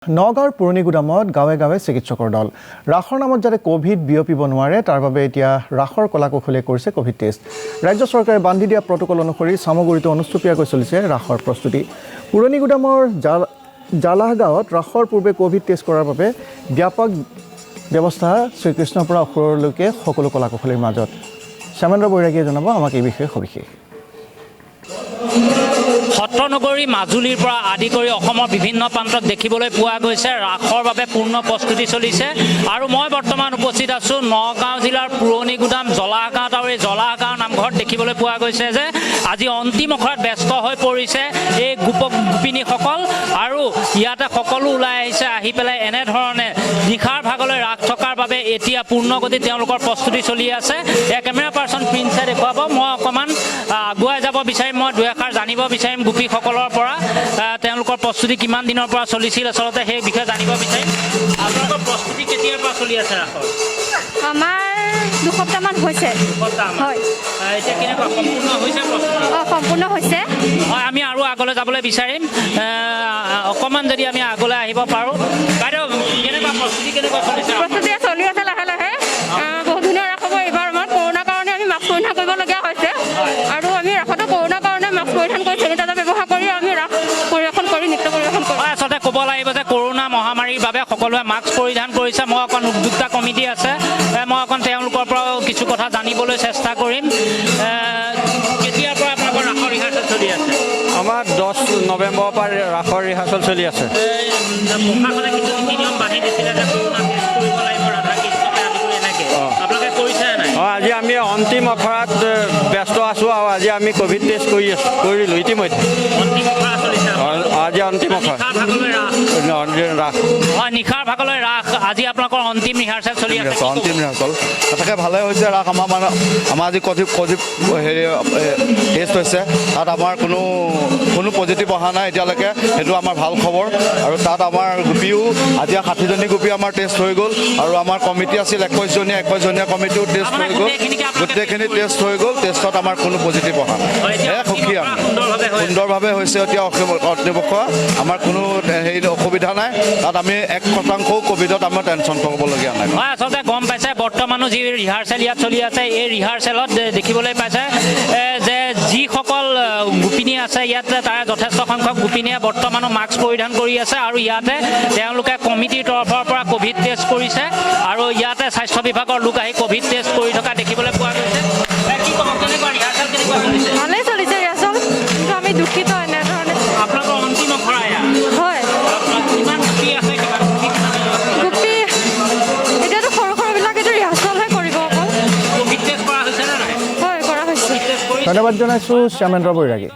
নগাঁৱৰ পুৰণি গুদামত গাঁৱে গাঁৱে চিকিৎসকৰ দল ৰাসৰ নামত যাতে কোভিড বিয়পিব নোৱাৰে তাৰ বাবে এতিয়া ৰাসৰ কলাকৌশলে কৰিছে কোভিড টেষ্ট ৰাজ্য চৰকাৰে বান্ধি দিয়া প্ৰটোকল অনুসৰি সামগ্ৰীটো অনুষ্ঠুপীয়াকৈ চলিছে ৰাসৰ প্ৰস্তুতি পুৰণি গুদামৰ জালাহ গাঁৱত ৰাসৰ পূৰ্বে কোভিড টেষ্ট কৰাৰ বাবে ব্যাপক ব্যৱস্থা শ্ৰীকৃষ্ণৰ পৰা অসুৰলৈকে সকলো কলাকৌশলীৰ মাজত শ্যামেন্দ্ৰ বৈৰাগীয়ে জনাব আমাক এই বিষয়ে সবিশেষ সত্ৰনগৰী মাজুলীৰ পৰা আদি কৰি অসমৰ বিভিন্ন প্ৰান্তত দেখিবলৈ পোৱা গৈছে ৰাসৰ বাবে পূৰ্ণ প্ৰস্তুতি চলিছে আৰু মই বৰ্তমান উপস্থিত আছোঁ নগাঁও জিলাৰ পুৰণি গুদাম জলাহগাঁৱত আৰু এই জলাহগাঁৱৰ নামঘৰত দেখিবলৈ পোৱা গৈছে যে আজি অন্তিম অখৰাত ব্যস্ত হৈ পৰিছে এই গোপিনীসকল আৰু ইয়াতে সকলো ওলাই আহিছে আহি পেলাই এনেধৰণে নিশাৰ ভাগলৈ ৰাস থকাৰ বাবে এতিয়া পূৰ্ণগতিত তেওঁলোকৰ প্ৰস্তুতি চলি আছে এই কেমেৰা পাৰ্চন প্ৰিন্সে দেখুৱাব মই অকণমান আগুৱাই যাব বিচাৰিম মই দুই এষাৰ জানিব বিচাৰিম গোপীসকলৰ পৰা তেওঁলোকৰ প্ৰস্তুতি কিমান দিনৰ পৰা চলিছিল আচলতে সেই বিষয়ে জানিব বিচাৰিম আপোনালোকৰ প্ৰস্তুতি কেতিয়াৰ পৰা চলি আছে ৰাসৰ আমাৰ দুসপ্তাহমান হৈছে হয় এতিয়া কেনেকুৱা সম্পূৰ্ণ হৈছে প্ৰস্তুতি সম্পূৰ্ণ হৈছে হয় আমি আৰু আগলৈ যাবলৈ বিচাৰিম অকণমান যদি আমি আগলৈ আহিব পাৰোঁ বাইদেউ কেনেকুৱা প্ৰস্তুতি কেনেকুৱা চলিছে প্ৰস্তুতি চলি আছে লাহে লাহে বহুত ধুনীয়া ৰাস হ'ব এইবাৰ আমাৰ কৰোণাৰ কাৰণে আমি মাস্ক পৰিধান কৰিবলগীয়া হৈছে আৰু আমি ৰাসতো কৰোণাৰ কাৰণে মাস্ক পৰিধান কৰি চেনিটাইজাৰ ব্যৱহাৰ কৰি আমি ৰাস পৰিৱেশন কৰি নৃত্য পৰিৱেশন কৰোঁ হয় আচলতে ক'ব লাগিব যে কৰোণা মহামাৰীৰ বাবে সকলোৱে মাস্ক পৰিধান কৰিছে মই অকণ উদ্যোক্তা কমিটি আছে মই অকণ তেওঁলোকৰ পৰাও কিছু কথা জানিবলৈ চেষ্টা কৰিম কেতিয়াৰ পৰা আপোনালোকৰ ৰাসৰ ৰিহাৰ্চেল চলি আছে আমাৰ 10 নৱেম্বৰৰ পৰা ৰাসৰ ৰিহাৰ্চেল চলি আছে প্ৰশাসনে কিছু নীতি নিয়ম বান্ধি দিছিলে যে কৰোণা টেষ্ট কৰিব লাগিব ৰাধা কৃষ্ণকে আদি কৰি এনেকৈ আপোনালোকে কৰিছে নাই আজি আমি অন্তিম অখৰাত ব্যস্ত আছোঁ আৰু আজি আমি কোভিড টেষ্ট কৰিলোঁ ইতিমধ্যে অন্তিম অখৰা চলিছে আজি অন্তিম অখৰা ৰাস হয় নিশাৰ ভাগলৈ ৰাস আজি আপোনালোকৰ অন্তিম ৰিহাৰ্চেল চলি আছে অন্তিম ৰিহাৰ্চেল তাকে ভালে হৈছে ৰাস আমাৰ আজি কোভিড হেৰি টেষ্ট হৈছে তাত আমাৰ কোনো পজিটিভ অহা নাই এতিয়ালৈকে সেইটো আমাৰ ভাল খবৰ আৰু তাত আমাৰ গোপীও আজি 60জনী গোপী আমাৰ টেষ্ট হৈ গ'ল আৰু আমাৰ কমিটি আছিল 21জনীয়া কমিটিও টেষ্ট হৈ গ'ল গোটেইখিনি টেষ্ট হৈ গ'ল টেষ্টত আমাৰ কোনো পজিটিভ অহা নাই সেয়া সুখী আমি সুন্দৰভাৱে হৈছে এতিয়া কৰ্তৃপক্ষ আমাৰ কোনো হেৰি অসুবিধা নাই তাত আমি 1%ও কোভিডত আমাৰ টেনশ্যন কৰিবলগীয়া নাই হয় আচলতে গম পাইছে বৰ্তমানো যি ৰিহাৰ্চেল ইয়াত চলি আছে এই ৰিহাৰ্চেলত দেখিবলৈ পাইছে যে যিসকল গোপিনী আছে ইয়াত তাৰে যথেষ্ট সংখ্যক গোপিনীয়ে বৰ্তমানো মাস্ক পৰিধান কৰি আছে আৰু ইয়াতে তেওঁলোকে কমিটিৰ তৰফৰ পৰা কোভিড টেষ্ট কৰিছে আৰু ইয়াতে স্বাস্থ্য বিভাগৰ লোক আহি কোভিড টেষ্ট কৰি থকা দেখিবলৈ পোৱা গৈছে কি ক'ব কেনেকুৱা ৰিহাৰ্চেল কেনেকুৱা চলিছে ভালেই চলিছে ৰিহাৰ্চেল কিন্তু আমি দুখিত এনেধৰণে আপোনালোকৰ অন্তিম অখৰা হয় কিমান গোপী আছে কিমান গোপী এতিয়াতো সৰুবিলাকেতো ৰিহাৰ্চেলহে কৰিব অকল কোভিড টেষ্ট কৰা হৈছে নে নাই হয় কৰা হৈছে ধন্যবাদ জনাইছোঁ শ্যামেন্দ্ৰ বৈৰাগী